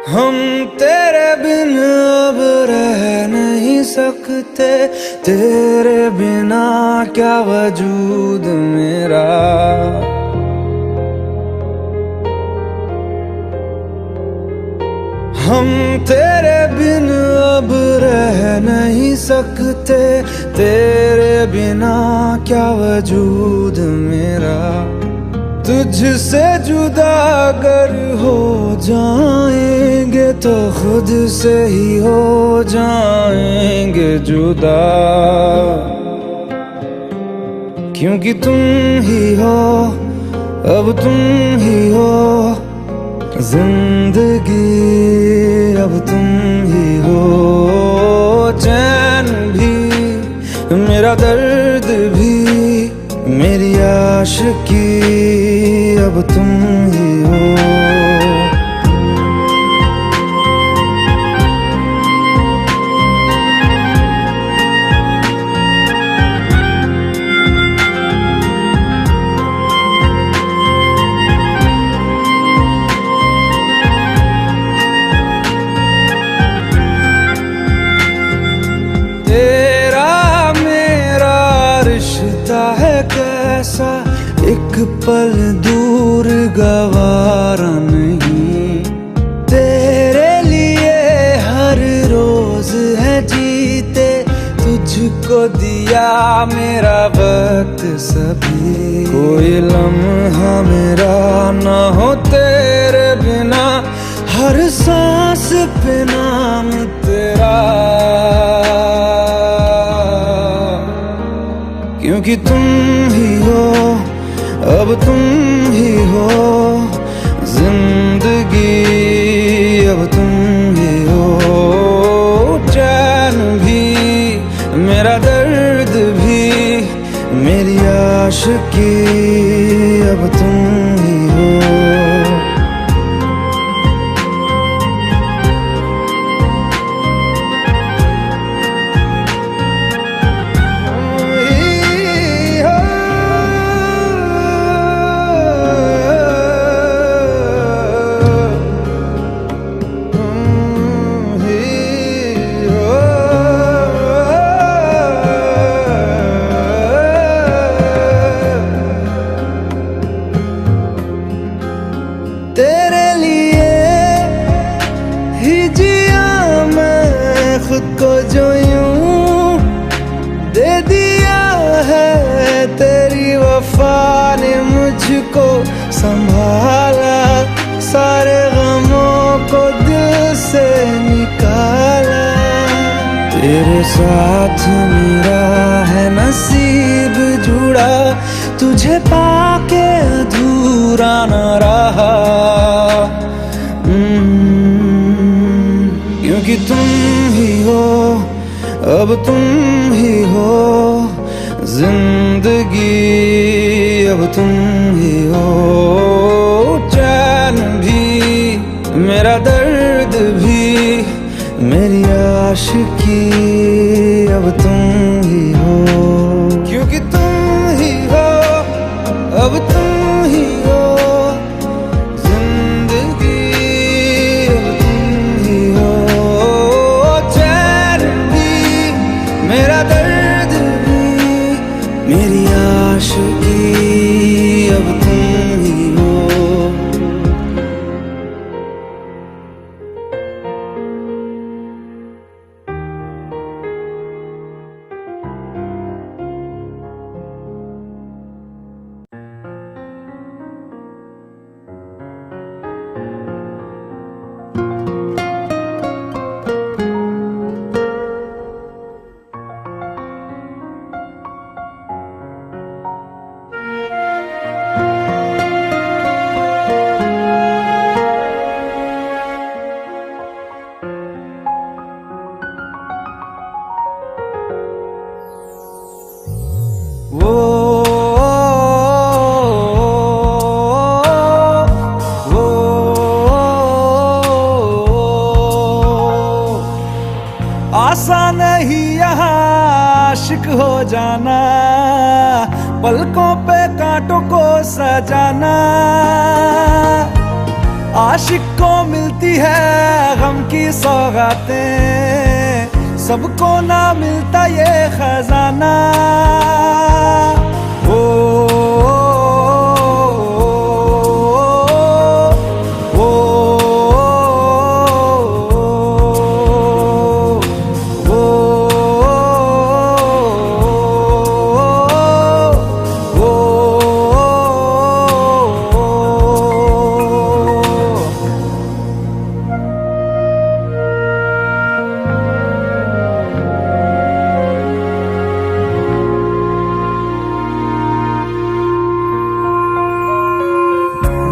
हम तेरे बिन अब रह नहीं सकते, तेरे बिना क्या वजूद मेरा। हम तेरे बिन अब रह नहीं सकते, तेरे बिना क्या वजूद मेरा। तुझसे जुदा अगर हो जाएंगे तो खुद से ही हो जाएंगे जुदा, क्योंकि तुम ही हो, अब तुम ही हो जिंदगी, अब तुम ही हो। चैन भी मेरा दर्द भी मेरी आशिकी, अब तुम ही हो। तेरा मेरा रिश्ता है कैसा, एक पल दूर गवारा नहीं। तेरे लिए हर रोज है जीते, तुझको दिया मेरा वक्त सभी। कोई लम्हा मेरा ना हो तेरे बिना, हर सांस पे नाम तेरा, क्योंकि तुम ही हो, अब तुम ही हो जिंदगी, अब तुम ही हो। चैन भी मेरा दर्द भी मेरी आशिकी, अब तुम ही हो। तेरे लिए ही जिया मैं खुद को, जो यूं दे दिया है तेरी वफा ने मुझको संभाला। सारे गमों को दिल से निकाला, तेरे साथ मेरा है नसीब जुड़ा, तुझे पाके अधूरा न रहा। क्योंकि तुम ही हो, अब तुम ही हो जिंदगी, अब तुम ही हो। चैन भी मेरा दर्द भी मेरी आशिकी, अब तुम ही हो, क्योंकि तुम ही हो, अब तुम ही हो जिंदगी, अब तुम ही हो। चैन भी मेरा दर्द भी मेरी आशिकी, अब तुम ही हो। आसान नहीं यहाँ आशिक हो जाना, पलकों पे कांटों को सजाना। आशिक सबको मिलती है गम की सौगातें, सबको ना मिलता ये खजाना। ओ,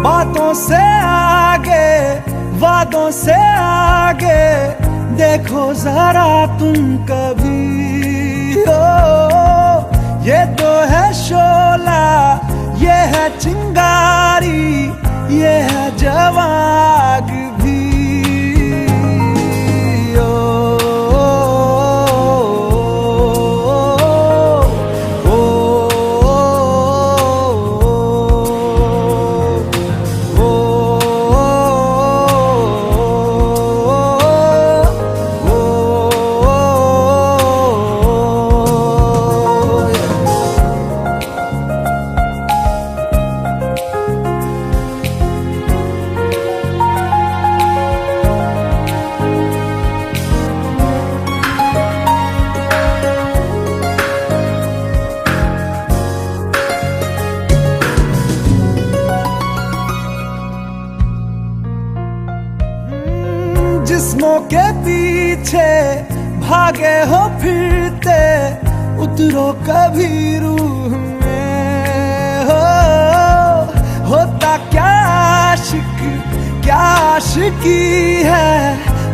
बातों से आगे, वादों से आगे, देखो जरा तुम कभी। ओ, ये तो है शोला, ये है चिंगारी, ये है जवाग भी। ओ, जिस्मों के पीछे भागे हो फिरते, उतरो कभी रूह में। होता क्या आशिक, क्या आशिकी है,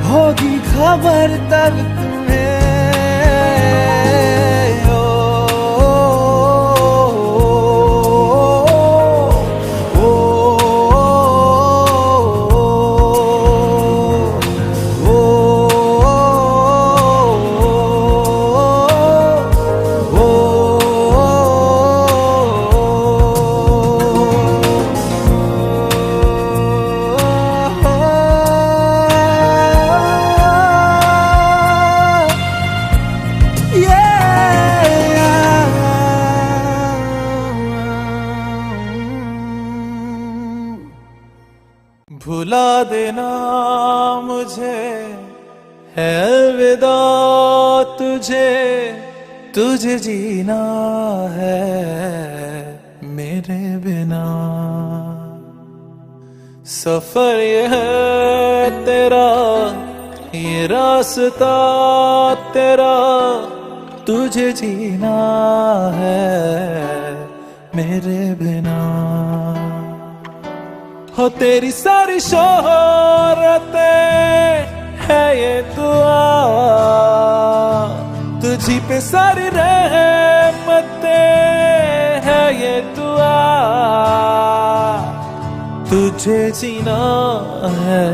होगी खबर तब तुम्हें। भुला देना मुझे है अलविदा तुझे, तुझे जीना है मेरे बिना। सफर ये है तेरा, ये रास्ता तेरा, तुझे जीना है मेरे बिना। हो तेरी सारी शोहरतें है ये दुआ, तुझी पे सारी रहमतें है ये दुआ। तुझे जीना है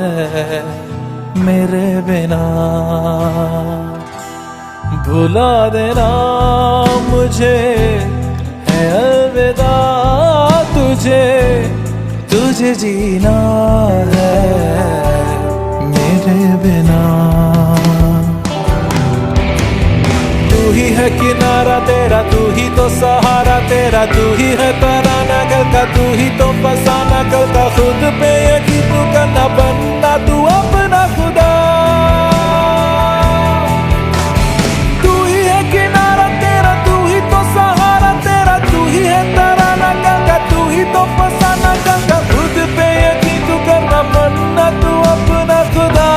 मेरे बिना। भुला देना मुझे है अलविदा तुझे, तुझे जीना है मेरे बिना। तू ही है किनारा तेरा, तू ही तो सहारा तेरा, तू ही है तराना गल का, तू ही तो फसाना गल का। खुद पे यकीन तू करना, बनना तू अपना खुदा। तू ही है किनारा तेरा, तू ही तो सहारा तेरा, तू ही है तराना गल का, तू ही तो फसाना गल का। खुद पे यकीन तू करना, बनना तू अपना खुदा।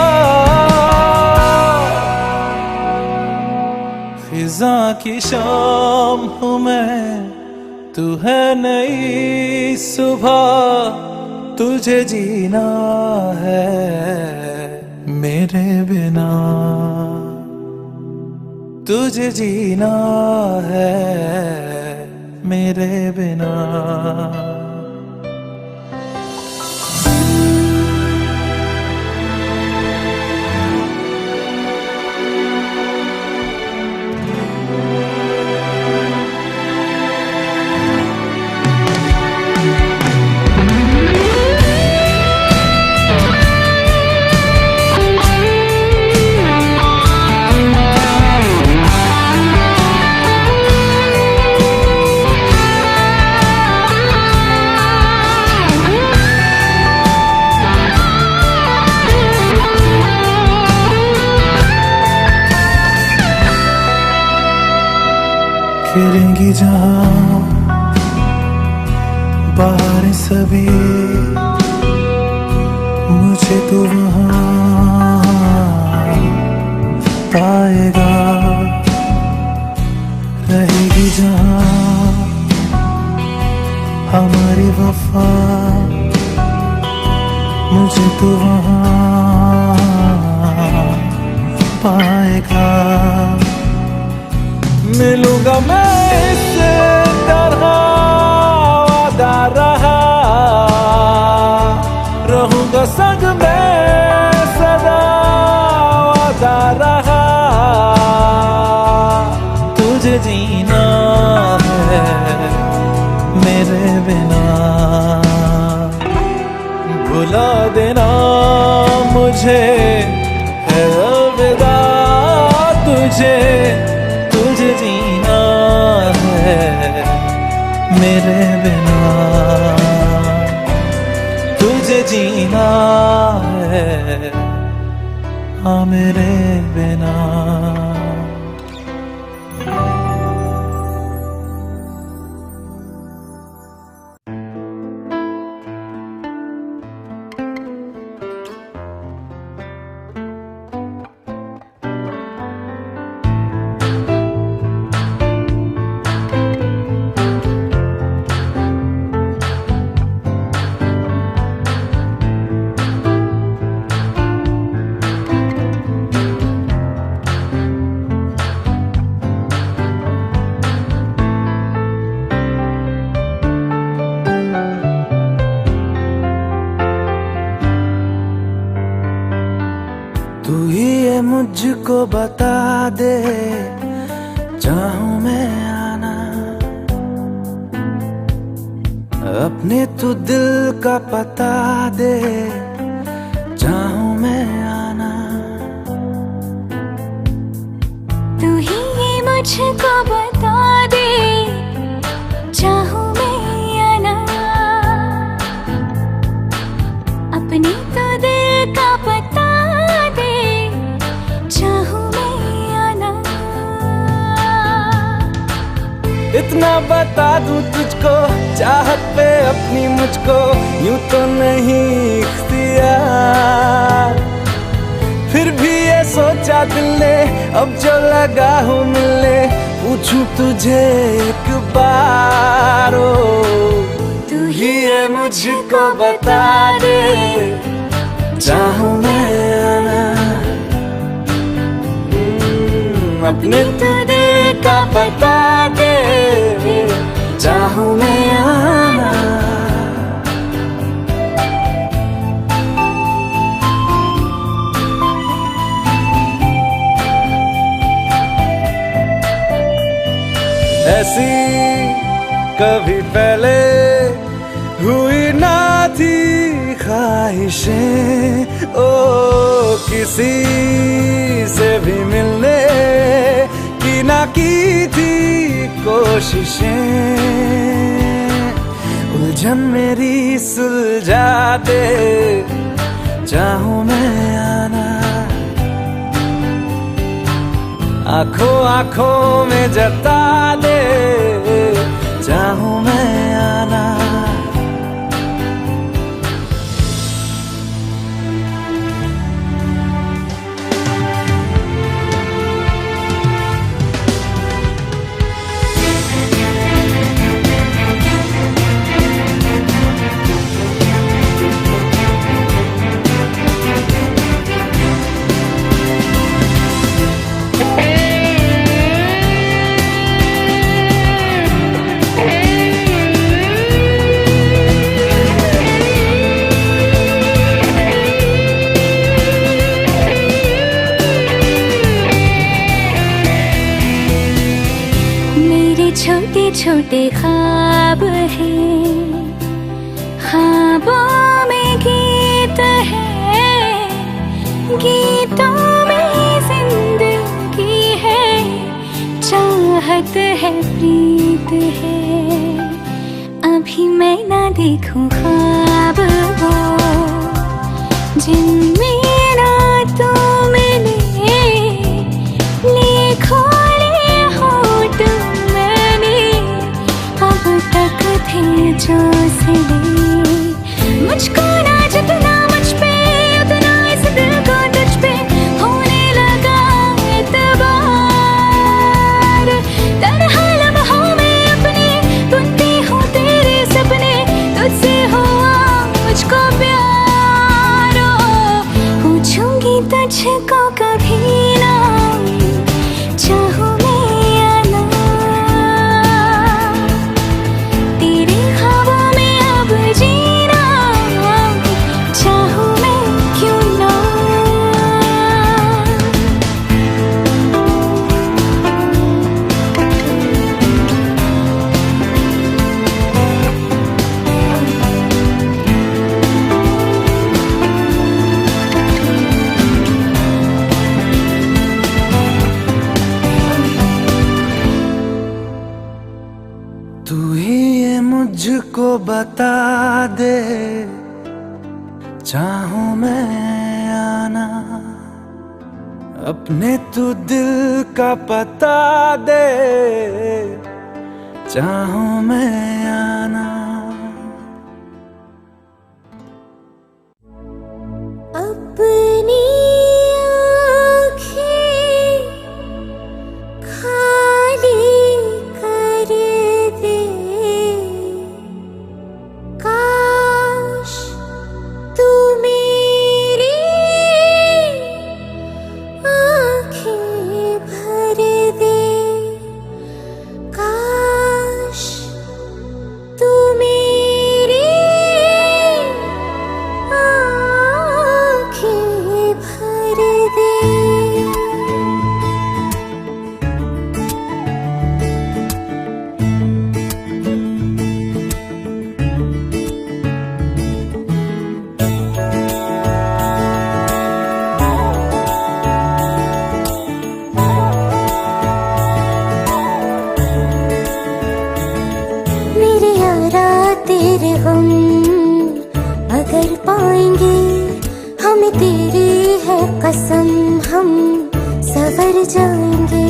फिजा की शाम हूँ मैं, तू है नई सुबह, तुझे जीना है मेरे बिना। तुझे जीना है मेरे बिना। खिलेंगी जहाँ बाहर सभी, मुझे तो वहाँ पाएगा। रहेगी जहाँ हमारी वफा, मुझे तो वहाँ पाएगा। मिलूंगा मैं इससे तरह वादा रहा, रहूंगा संग में सदा वादा रहा। तुझे जीना है मेरे बिना, भुला देना मुझे है अलविदा। तुझे जीना है मेरे बिना, तुझे जीना है हाँ मेरे बिना। तू ही ये मुझको बता दे, चाहूं मैं आना अपने तू दिल का पता दे, चाहूं मैं आना। तू ही ये मुझको बता दे, चाहूं मैं आना अपने तू दिल का पता दे, चाहूं मैं आना। इतना बता दूं तुझको, चाहत पे अपनी मुझको यूं तो नहीं इख्तियार। फिर भी ये सोचा दिल ने, अब जो लगा हूँ मिलने, पूछूं तुझे एक बार। तू ही ये मुझको बता दे, चाहूं मैं आना अपने तू दिल का पता दे, चाहूं मैं आना। ऐसी कभी पहले हुई ना थी ख्वाहिशें, ओ किसी से भी मिलने की ना की थी कोशिशें। उलझन मेरी सुलझा दे, चाहूं मैं आना आंखों आंखों में जता दे, चाहूं मैं आना। छोटे छोटे ख्वाब हैं, ख्वाबों में गीत है, गीतों में जिंदगी है, चाहत है प्रीत है। अभी मैं ना देखूं ख्वाब वो जिनमें ना तू मिले, लिखो ले होठ में तू ही ये मुझको बता दे, चाहूं मैं आना, अपने तू दिल का पता दे, चाहूं मैं आना। अपनी आँखें खाली कर दे, काश तू मेरी आँखें भर दे, काश तू मेरी आँखें भर दे। मेरे यारा तेरे हम अगर पाएंगे, हमें तेरी है कसम, हम सवर जाएंगे।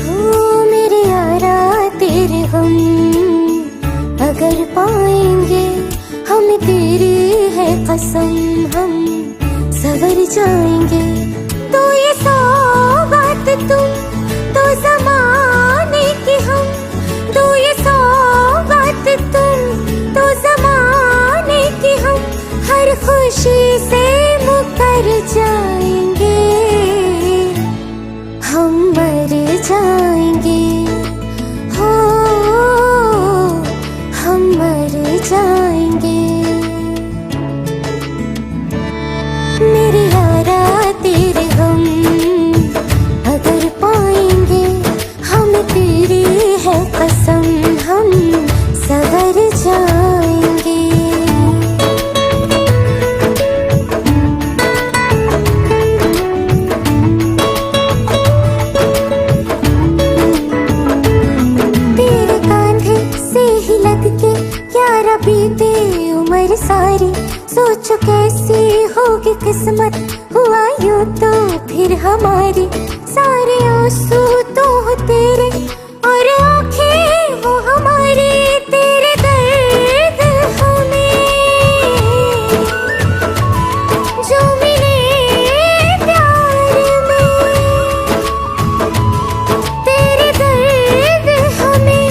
ओ मेरे यारा तेरे हम अगर पाएंगे, हमें तेरी है कसम, हम सवर जाएंगे। तो ये सौगात तुम तो ज़माने की हम, तो ये सौगात तुम तो ज़माने की हम, हर खुशी से मुकर जाएंगे, हम मर जाएंगे, हो हम मर जाएंगे। मेरे यारा तेरे हम अगर पाएंगे, हमें तेरी है कसम, हम सवर जाएंगे। तेरे कांधे से ही लग के यारा बीते उम्र सारी, सोचो कैसी होगी किस्मत, हुआ यूं तो फिर हमारी। सारे आंसू तो हो तेरे और आंखें हो हमारी, तेरे दर्द हमें जो मिले प्यार में, तेरे दर्द हमें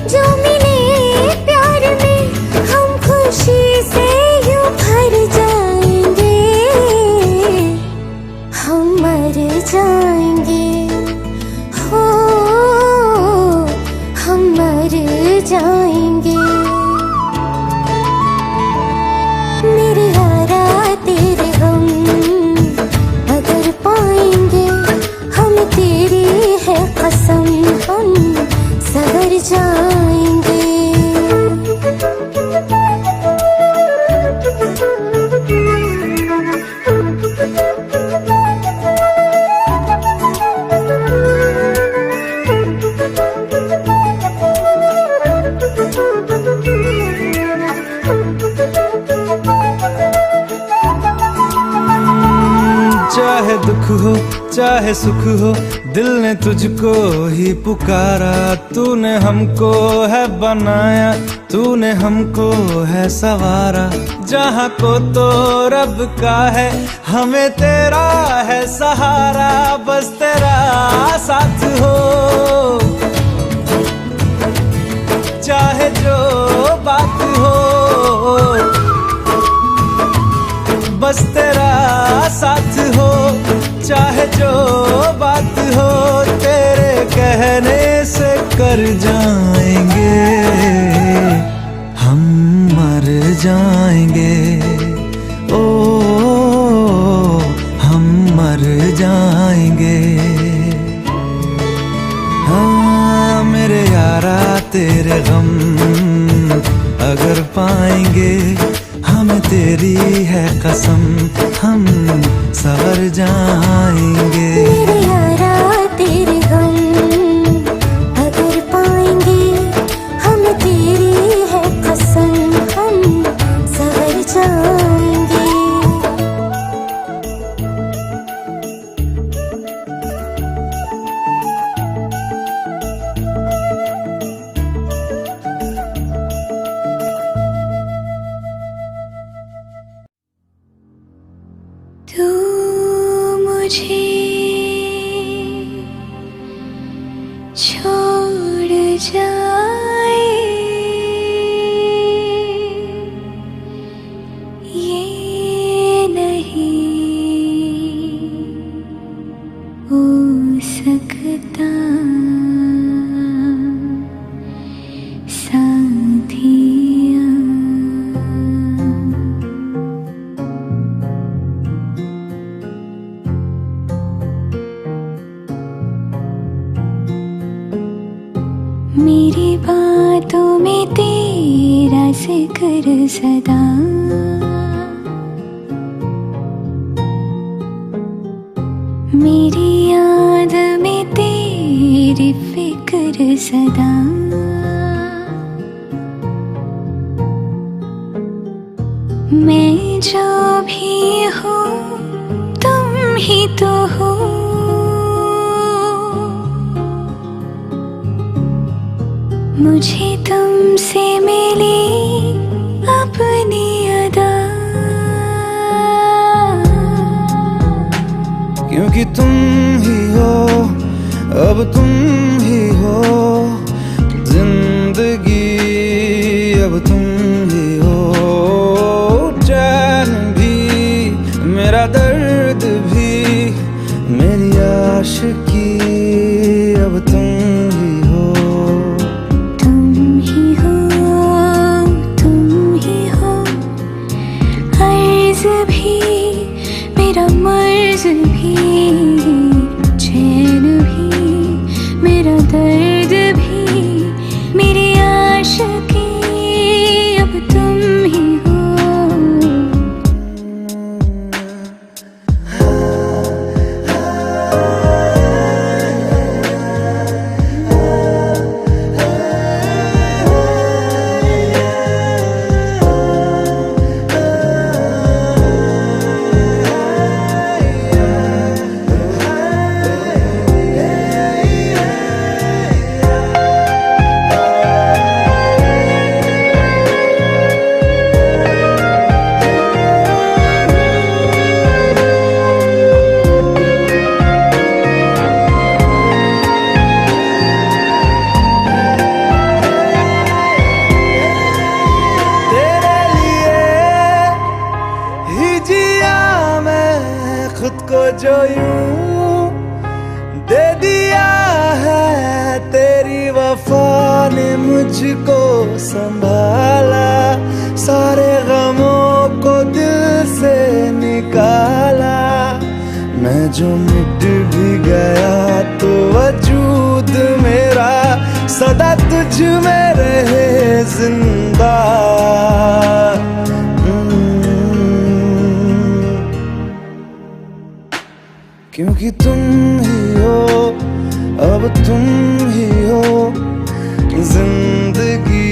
जो मिले प्यार में, हम खुशी से यूं भर जाएंगे, हम मर जाएंगे, हो हम मर जाएंगे। मेरे यारा तेरे हम अगर पाएंगे, हमें तेरी है कसम, हम सवर जाएंगे। चाहे दुख हो चाहे सुख हो, दिल ने तुझको ही पुकारा, तूने हमको है बनाया, तूने हमको है सवारा। जहाँ को तो रब का है, हमें तेरा है सहारा, बस तेरा साथ हो, चाहे जो बात हो, बस तेरा साथ हो, चाहे जो बात हो, तेरे कहने से कर जाएंगे, हम मर जाएंगे, ओ हम मर जाएंगे। हाँ मेरे यारा तेरे गम अगर पाएंगे, हमें तेरी है कसम, हम सवर जाएंगे। मेरे यारा मुझे छोड़ जाए, ये नहीं हो सकता साथिया। मेरी बातों में तेरा जिक्र सदा, मेरी याद में तेरी फिक्र सदा। मैं जो भी हूँ तुम ही तो हो, मुझे तुमसे मिली अपनी अदा। क्योंकि तुम ही हो, अब तुम ही हो जिंदगी, अब तुम ही हो चैन भी, मेरा दर्द भी, मेरी आशिकी, अब तुम ही हो। तुम ही हो, तुम ही हो, अर्ज़ भी मेरा मर्ज़ भी, चैन भी मेरा दर्द भी, मेरी आशिकी, अब तुम ही हो। खुद को जो यूं दे दिया है, तेरी वफा ने मुझको संभाला, सारे गमों को दिल से निकाला। मैं जो मिट भी गया तो वजूद मेरा सदा तुझ में रहे जिंदा। क्योंकि तुम ही हो, अब तुम ही हो जिंदगी,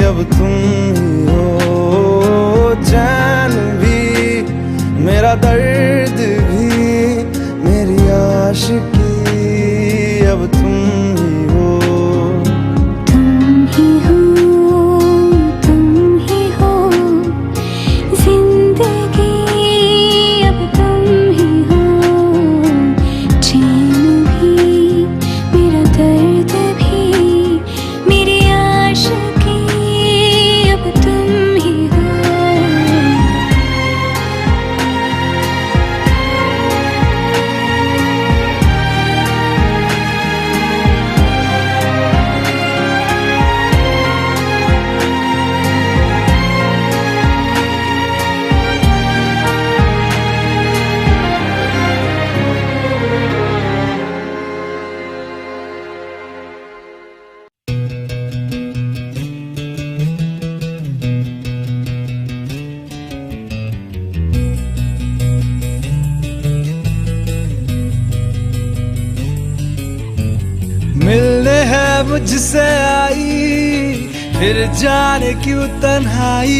अब तुम ही हो चैन भी, मेरा दर्द भी, मेरी आशिकी, अब तुम ही हो। तुम ही हो, तुम ही हो जिंदगी, अब तुम ही हो, चैन भी मेरा दर्द भी, मेरी आशिकी, अब तुम ही हो। मिलने है मुझसे आई, फिर जाने क्यों तन्हाई,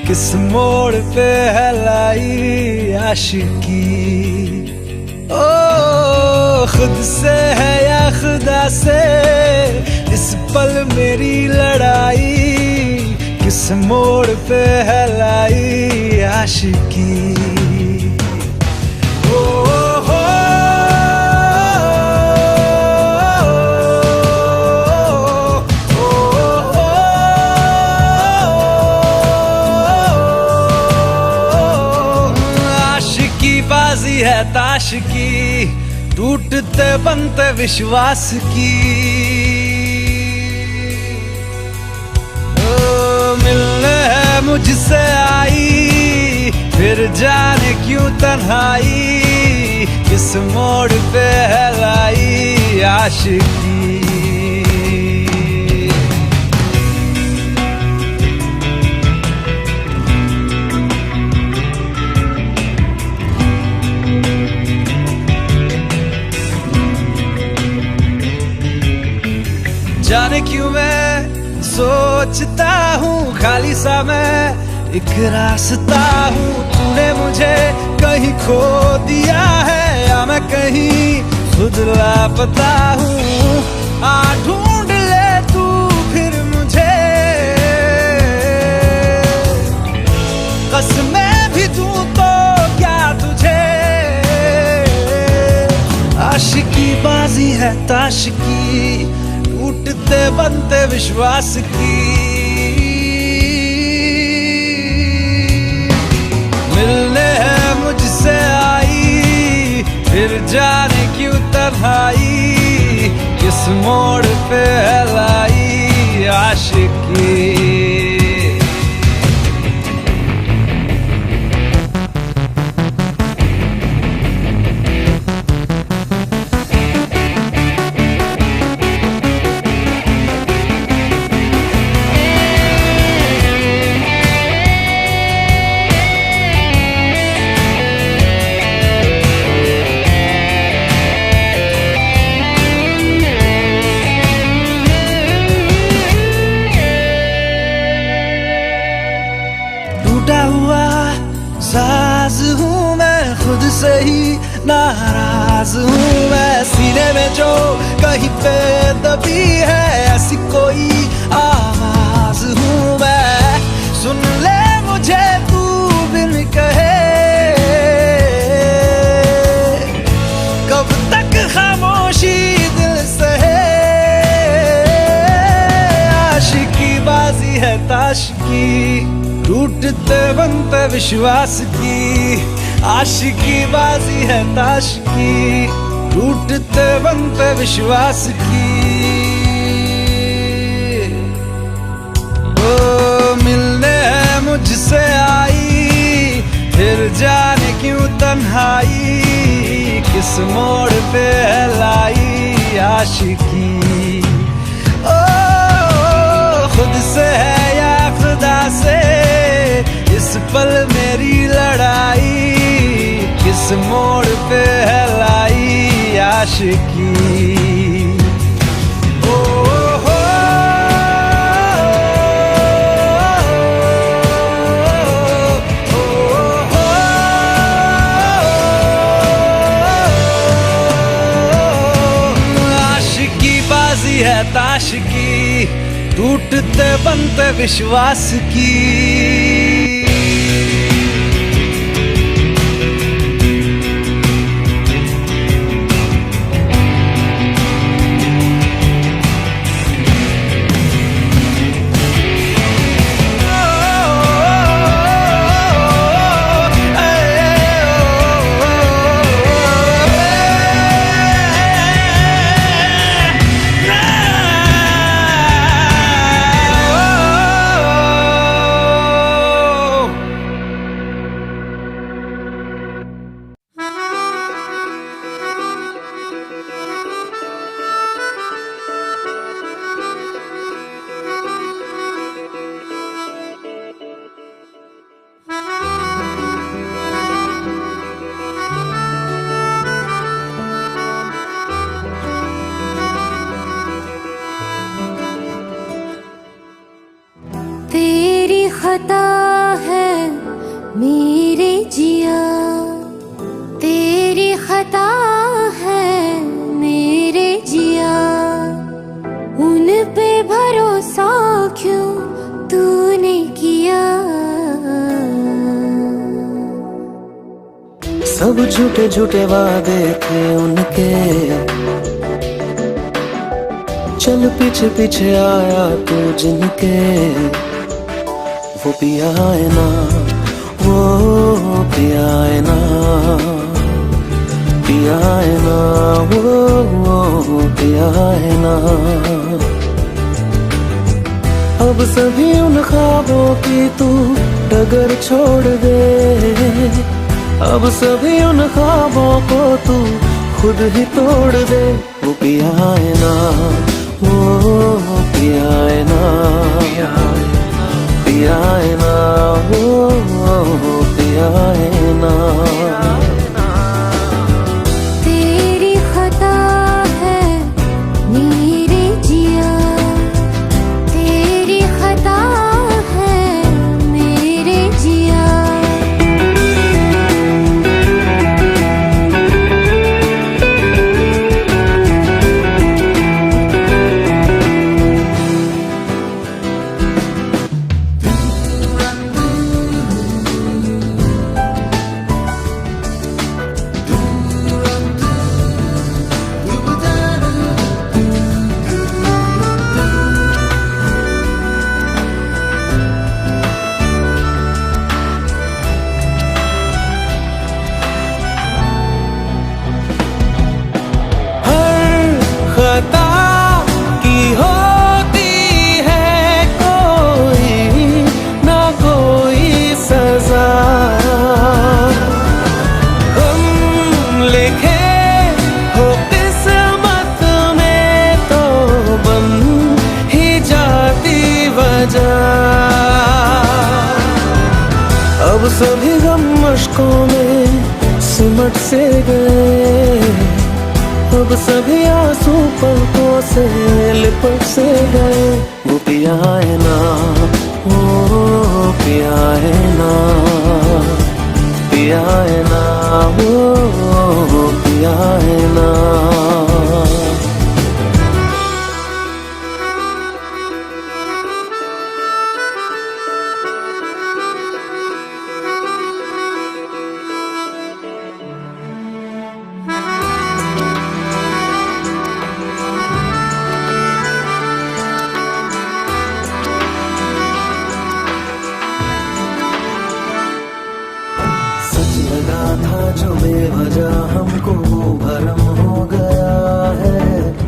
किस मोड़ पे है लाई आशिकी। ओ खुद से है या खुदा से इस पल मेरी लड़ाई, किस मोड़ पे है लाई आशिकी। ओ बाजी है ताश की, टूटते बनते विश्वास की। ओ मिलने है मुझसे आई, फिर जाने क्यों तन्हाई, किस मोड़ पे है लाई आशिकी। जाने क्यों मैं सोचता हूँ खाली सा मैं एक रास्ता हूँ, तूने मुझे कहीं खो दिया है या मैं कहीं खुद लापता हूँ। आ ढूंढ ले तू फिर मुझे, कसमें भी दूँ तो क्या तुझे। आशिकी बाजी है ताश की, टूटते बनते विश्वास की। मिलने है मुझसे आई, फिर जाने क्यों तन्हाई, किस मोड़ पे है लाई आशिकी। टूटा हुआ साज हूँ मैं, खुद से ही नाराज हूँ मैं। सीने में जो कहीं पे दबी है ऐसी कोई आवाज हूँ मैं। सुन ले मुझे तू बिन कहे, कब तक खामोशी दिल सहे। आशिकी बाजी है ताश की, टूटते बनते विश्वास की। आशिकी बाजी है ताश की, टूटते बनते विश्वास की। ओ मिलने है मुझसे आई, फिर जाने क्यों तन्हाई, किस मोड़ पे है लाई आशिकी। ओ खुद से है या खुदा से इस पल मेरी लड़ाई, किस मोड़ पे है लाई आशिकी। ओ हो आशिकी बाजी है ताश की, टूटते बनते विश्वास की। खता है मेरे जिया, तेरी खता है मेरे जिया। उन पे भरोसा क्यों तूने किया? सब झूठे झूठे वादे थे उनके, चल पीछे पीछे आया तू जिनके। वो पिया है ना, वो पिया है ना। सभी उन ख्वाबों की तू डगर छोड़ दे, अब सभी उन ख्वाबों को तू खुद ही तोड़ दे। वो पिया है ना, वो पिया है ना, पिया है ना, वो पिया है ना। तेरी खता है मेरे जिया, तेरी खता है मेरे जिया। खता की होती है कोई ना कोई सजा, हम लिखे हो किस्मत में तो बन ही जाती वजह। अब सभी गम मुश्कों में सिमट से गए, अब सभी आंसू पलकों से लिपट से गए। वो पिया है ना, वो पिया है ना, पिया है ना, वो पिया है ना। लगा था जो बेवजह हमको वो भरम हो गया है,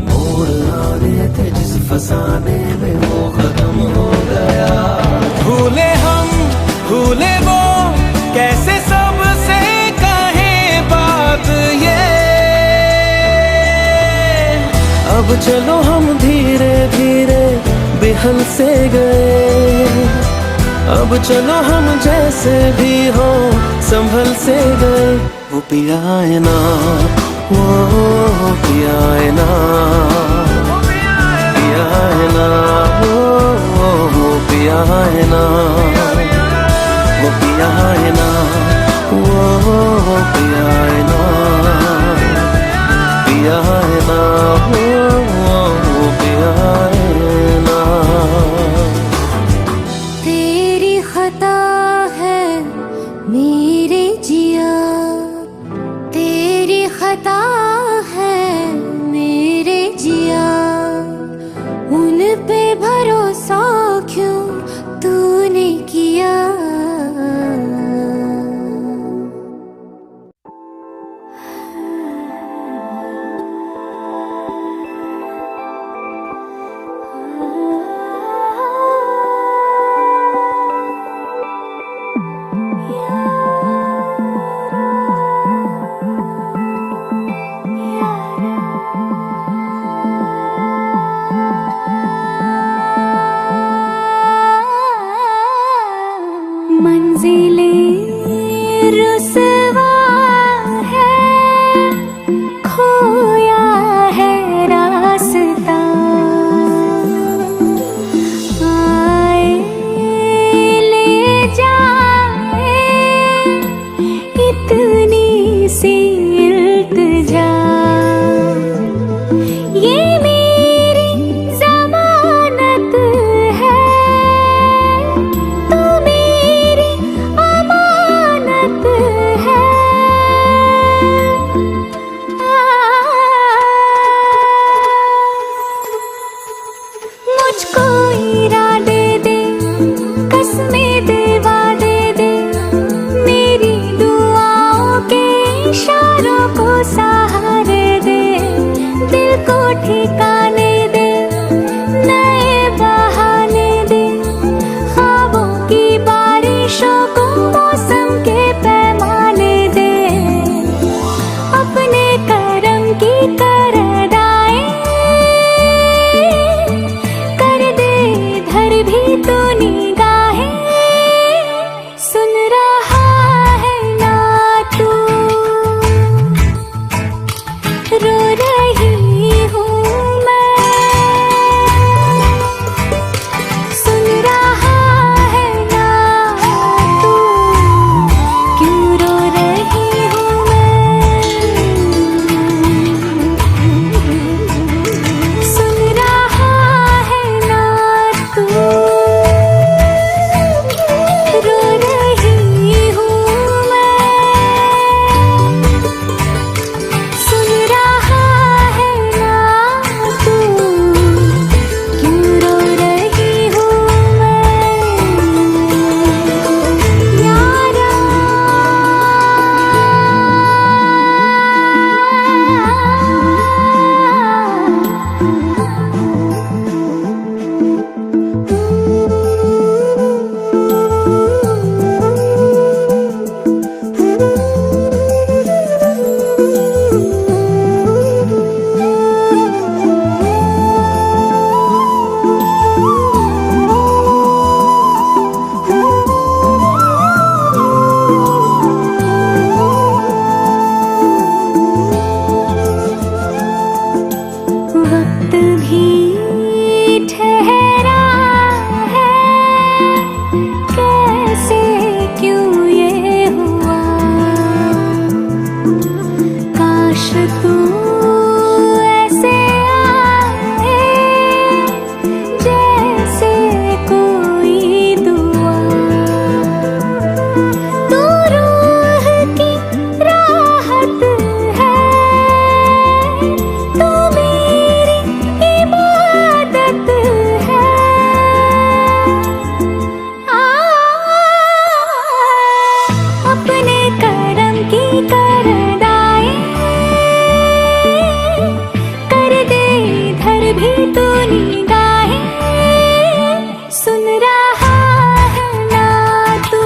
मोड़ आने थे जिस फसाने में वो खत्म हो गया। भूले हम भूले वो कैसे सबसे कहें बात ये, अब चलो हम धीरे धीरे बिहल से गए, अब चलो हम जैसे भी हो संभल से गए। वो पिया है ना, वो पिया है ना, पिया है ना, वो पिया है ना, वो पिया है ना, वो पिया है ना, पिया है ना, वो पिया है ना। खता है मेरे जिया, तेरी खता है मेरे जिया। उन पे भरोसा क्यों तूने किया। मंजिलें रुसवा है, खोया है रास्ता, आए ले जाए इतनी सी इल्तिजा। ये मेरी ज़मानत है, तू मेरी अमानत है। मुझको इरादे दे, कसमें दे, वादे दे, मेरी दुआओं के इशारों को सहारे दे, दिल को ठिकाने दे, नए बहाने दे, तू ऐसे आए जैसे कोई दुआ, तू रूह की राहत है, तू मेरी इबादत है। अपने करम की कर दाए, कर दे इधर भी तू निगाहें, सुन रहा है ना तू,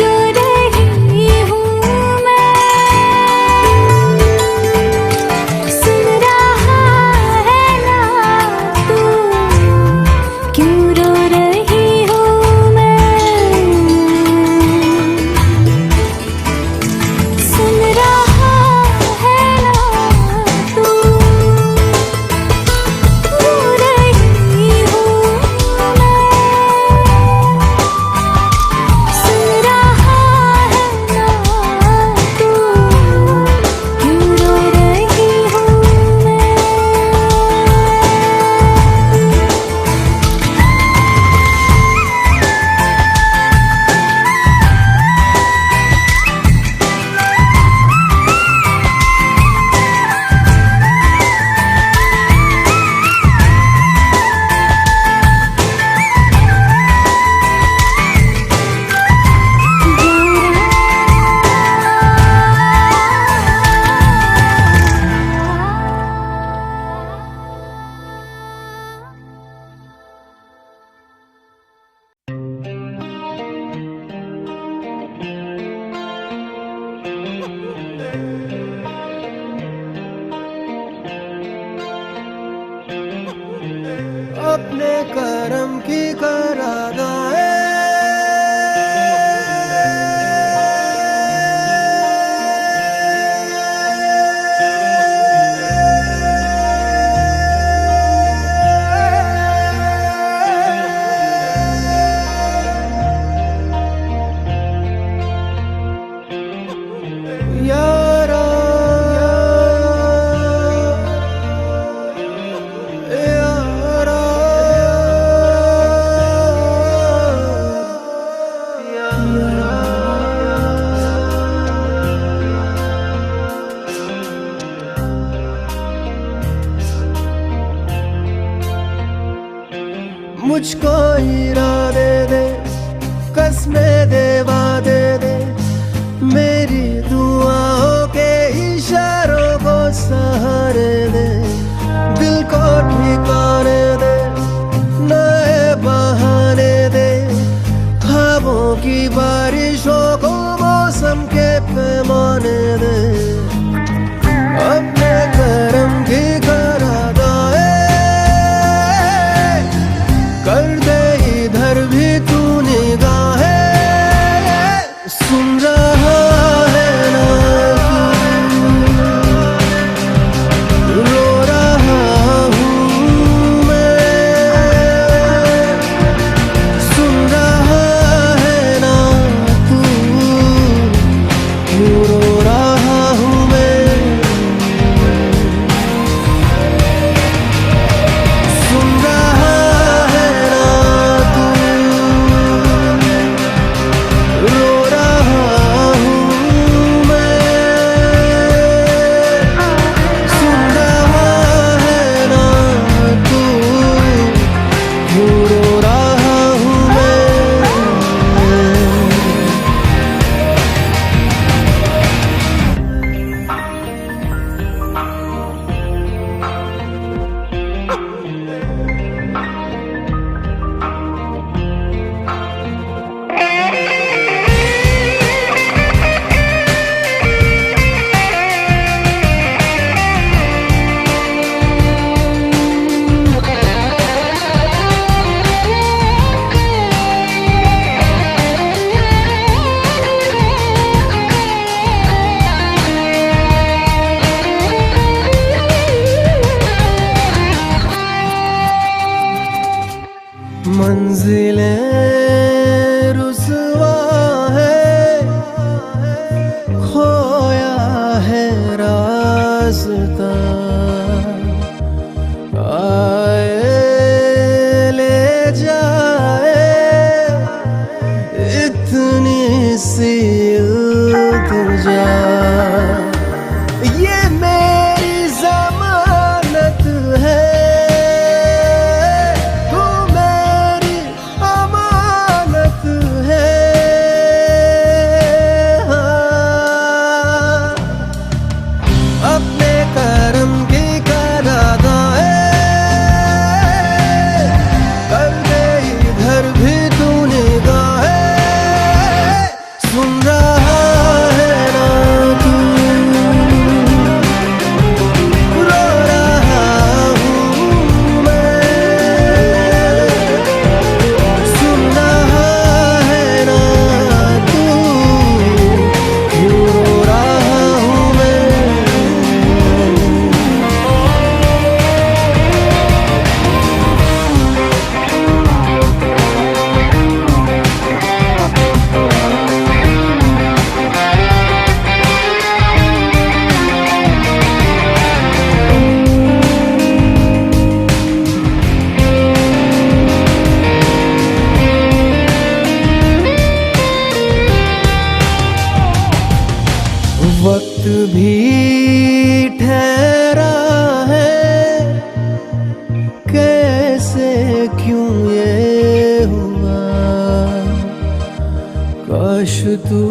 रो रही हूँ मैं, सुन रहा है ना तू, क्यों रो रही हूँ मैं, सुन रहा है ना तू, रो रही हूँ मैं, सुन रहा है ना तू, क्यों रो रही हूँ मैं। अपने करम की करा दाए, यारा यारा मुझको इरादे दे, कसमें दे, वादे दे, मेरी दुआओं के इशारों को सहारे दे, दिल को ठिकाने दे, नए बहाने दे, ख्वाबों की बारिशों को मौसम के पैमाने दे, अपने करम की करा दाए, कर दे इधर भी तू निगाहें, सुन रहा है ना तू, रो रहा हूँ मैं, वक्त भी ठहरा है, कैसे क्यों ये हुआ, काश तू